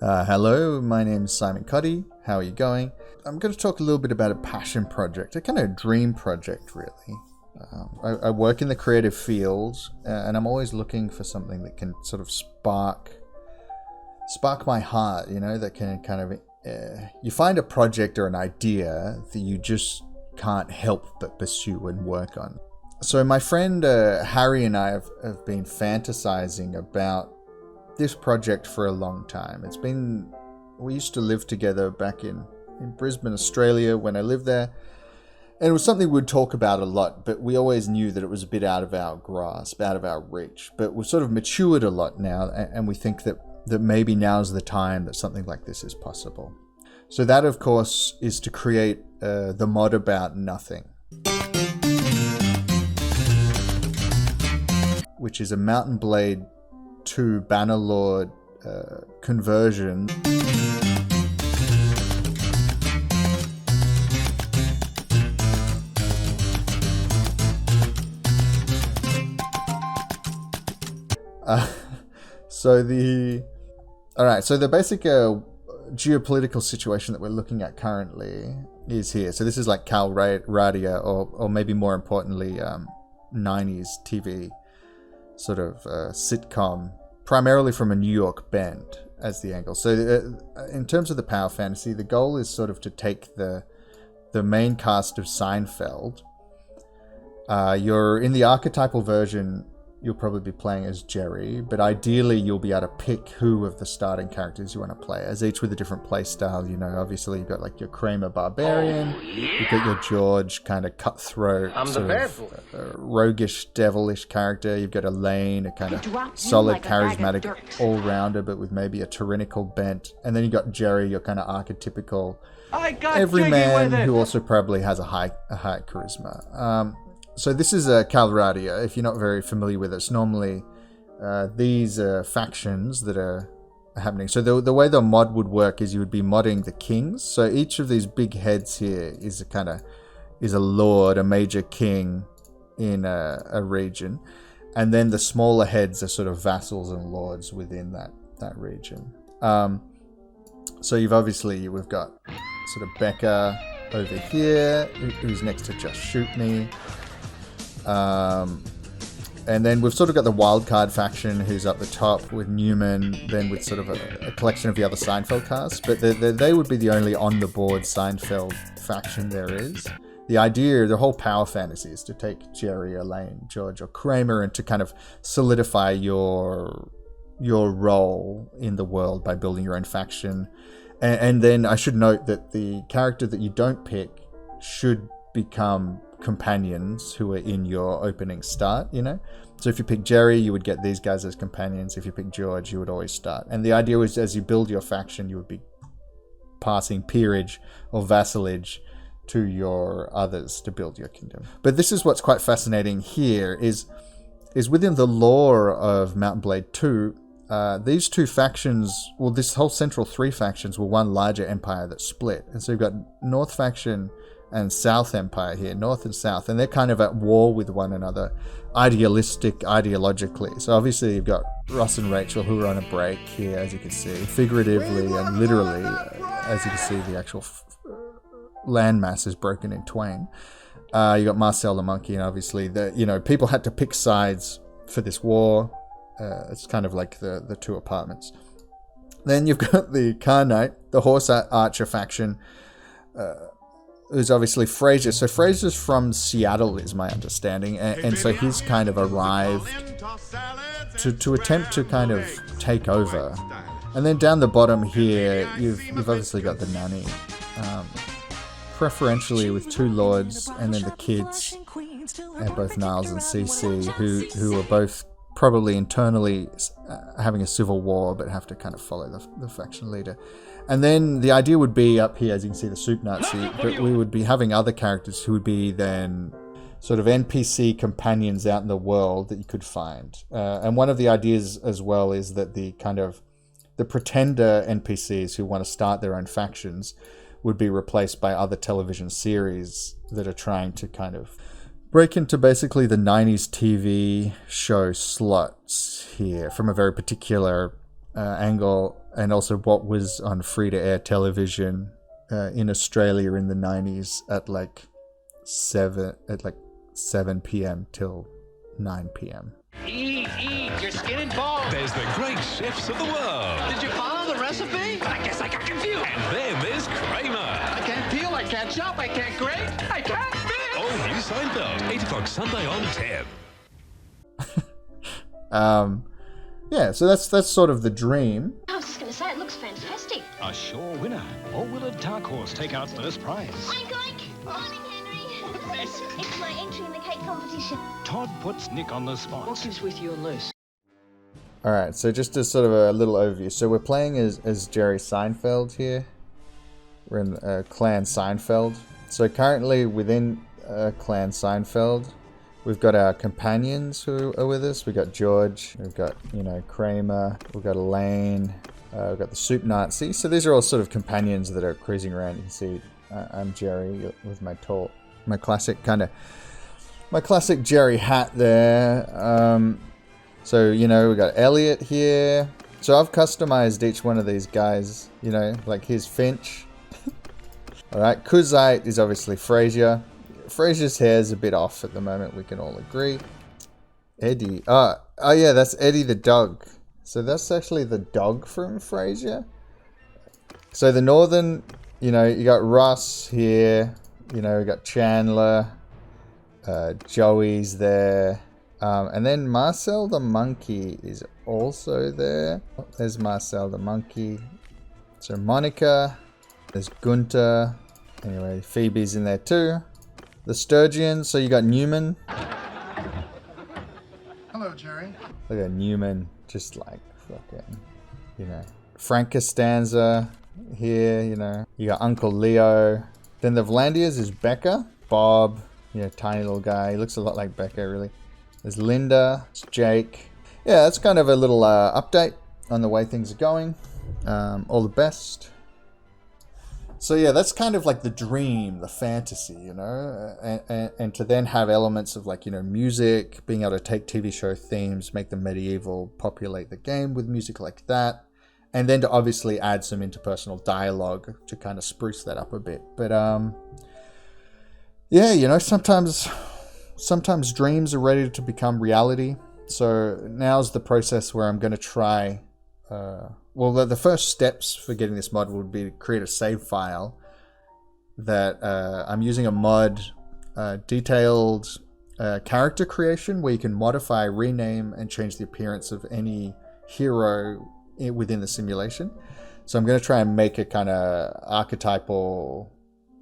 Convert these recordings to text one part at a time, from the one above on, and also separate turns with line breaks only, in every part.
Hello, my name is Simon Cuddy. How are you going? I'm going to talk a little bit about a passion project, a kind of dream project, really. I work in the creative field, and I'm always looking for something that can sort of spark my heart, that can kind of... you find a project or an idea that you just can't help but pursue and work on. So my friend Harry and I have been fantasizing about this project for a long time. We used to live together back in Brisbane, Australia, when I lived there. And it was something we'd talk about a lot, but we always knew that it was a bit out of our grasp, out of our reach. But we've sort of matured a lot now, and we think that maybe now's the time that something like this is possible. So that, of course, is to create the mod about nothing, which is a Mount and Blade 2 Bannerlord conversion. So the basic geopolitical situation that we're looking at currently is here. So this is like Cal Radia, or maybe more importantly, 90s TV sort of sitcom, primarily from a New York bent as the angle. So in terms of the power fantasy, the goal is sort of to take the main cast of Seinfeld. You're in the archetypal version. You'll probably be playing as Jerry, but ideally you'll be able to pick who of the starting characters you want to play as, each with a different play style. Obviously you've got like your Kramer barbarian, you've got your George kind of cutthroat, sort of roguish, devilish character. You've got Elaine, a kind of solid, charismatic all-rounder, but with maybe a tyrannical bent. And then you've got Jerry, your kind of archetypical everyman who also probably has a high charisma. So this is Cal Radia. If you're not very familiar with it, it's normally these factions that are happening. So the way the mod would work is you would be modding the kings. So each of these big heads here is a lord, a major king in a region, and then the smaller heads are sort of vassals and lords within that region. So we've got sort of Becker over here, who's next to Just Shoot Me. And then we've sort of got the wildcard faction who's up the top with Newman, then with sort of a collection of the other Seinfeld cast. But they would be the only on-the-board Seinfeld faction there is. The idea, the whole power fantasy is to take Jerry, Elaine, George, or Kramer and to kind of solidify your role in the world by building your own faction. And then I should note that the character that you don't pick should become companions who are in your opening start, So if you pick Jerry, you would get these guys as companions. If you pick George, you would always start. And the idea was, as you build your faction, you would be passing peerage or vassalage to your others to build your kingdom. But this is what's quite fascinating here is within the lore of Mount and Blade 2, these two factions, well, this whole central three factions were one larger empire that split. And so you've got North faction and South Empire here, North and South, and they're kind of at war with one another, ideologically. So obviously you've got Ross and Rachel who are on a break here, as you can see, figuratively and literally, as you can see, the actual landmass is broken in twain. You got Marcel the monkey, and obviously people had to pick sides for this war. It's kind of like the two apartments. Then you've got the Carnite, the horse archer faction. Who's obviously Frasier. So Frasier's from Seattle, is my understanding, and so he's kind of arrived to attempt to kind of take over. And then down the bottom here, you've obviously got the Nanny, preferentially with two lords, and then the kids, and both Niles and Cece, who are both probably internally having a civil war, but have to kind of follow the faction leader. And then the idea would be up here, as you can see, the Soup Nazi, but we would be having other characters who would be then sort of NPC companions out in the world that you could find. And one of the ideas as well is that the pretender NPCs who want to start their own factions would be replaced by other television series that are trying to kind of break into basically the 90s TV show slots here from a very particular angle, and also what was on free-to-air television in Australia in the 90s at like 7 p.m. till 9 p.m.
Eat, you're skin and bones.
There's the great chefs of the world.
Did you follow the recipe? I guess I got confused.
And then there's Kramer.
I can't peel, I can't chop, I can't grate, I can't mix.
All new Seinfeld, 8 o'clock Sunday on 10.
Yeah, so that's sort of the dream.
I was just going to say, it looks fantastic.
A sure winner. All-wheeled Dark Horse take out first prize.
Oink, oink. Morning, Henry. What's this? It's my entry in the cake competition.
Todd puts Nick on the spot.
What gives with you and Luce?
Alright, so just as sort of a little overview. So we're playing as Jerry Seinfeld here. We're in Clan Seinfeld. So currently within Clan Seinfeld, we've got our companions who are with us. We've got George, we've got, Kramer, we've got Elaine, we've got the Soup Nazi. So these are all sort of companions that are cruising around. You can see I'm Jerry with my classic Jerry hat there. So, we've got Elliot here. So I've customized each one of these guys, like here's Finch. Alright, Kuzite is obviously Frasier. Frasier's hair's a bit off at the moment, we can all agree. Eddie. Oh yeah, that's Eddie the dog. So that's actually the dog from Frasier. So the northern, you got Ross here. We got Chandler. Joey's there. And then Marcel the monkey is also there. There's Marcel the monkey. So Monica. There's Gunter. Anyway, Phoebe's in there too. The Sturgeon. So you got Newman.
Hello, Jerry.
Look at Newman, just like fucking, Frank Costanza here, You got Uncle Leo. Then the Vlandiers is Becker. Bob, tiny little guy. He looks a lot like Becker, really. There's Linda. It's Jake. Yeah, that's kind of a little update on the way things are going. All the best. So yeah, that's kind of like the dream, the fantasy, and to then have elements of like, music, being able to take TV show themes, make them medieval, populate the game with music like that, and then to obviously add some interpersonal dialogue to kind of spruce that up a bit. But yeah, sometimes dreams are ready to become reality. So now's the process where I'm going to try. The first steps for getting this mod would be to create a save file that I'm using a mod, detailed character creation, where you can modify, rename, and change the appearance of any hero within the simulation. So I'm going to try and make a kind of archetypal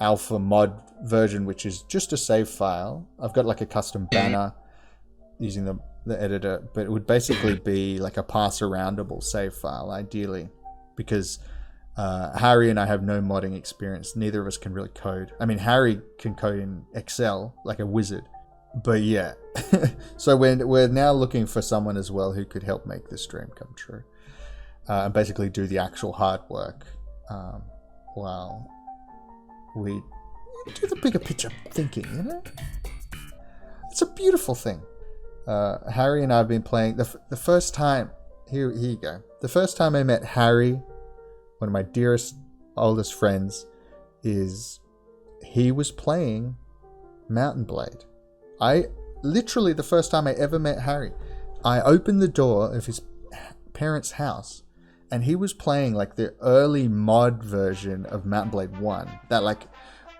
alpha mod version, which is just a save file. I've got like a custom banner using the editor, but it would basically be like a pass-aroundable save file, ideally, because Harry and I have no modding experience. Neither of us can really code. I mean, Harry can code in Excel like a wizard, but yeah. So we're now looking for someone as well who could help make this dream come true, and basically do the actual hard work while we do the bigger picture thinking. It's a beautiful thing. Harry and I have been playing the first time. Here you go. The first time I met Harry, one of my dearest, oldest friends, is he was playing Mountain Blade. Literally the first time I ever met Harry, I opened the door of his parents' house, and he was playing like the early mod version of Mountain Blade 1. That like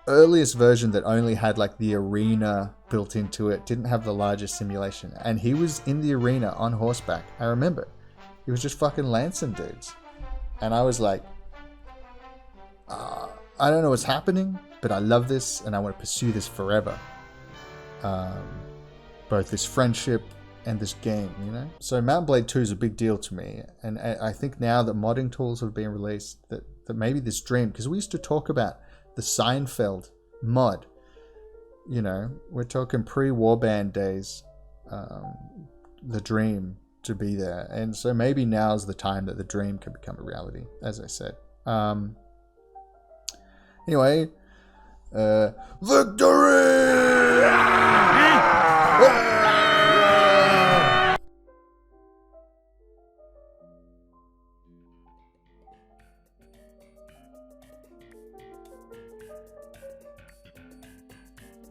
earliest version that only had like the arena built into it, didn't have the largest simulation, and he was in the arena on horseback. I remember he was just fucking lancing dudes, and I was like, I don't know what's happening, but I love this and I want to pursue this forever, both this friendship and this game, So Mountain Blade 2 is a big deal to me, and I think now that modding tools have been released, that maybe this dream, because we used to talk about the Seinfeld mod, we're talking pre-Warband days, the dream to be there, and so maybe now's the time that the dream can become a reality, as I said. Anyway, victory!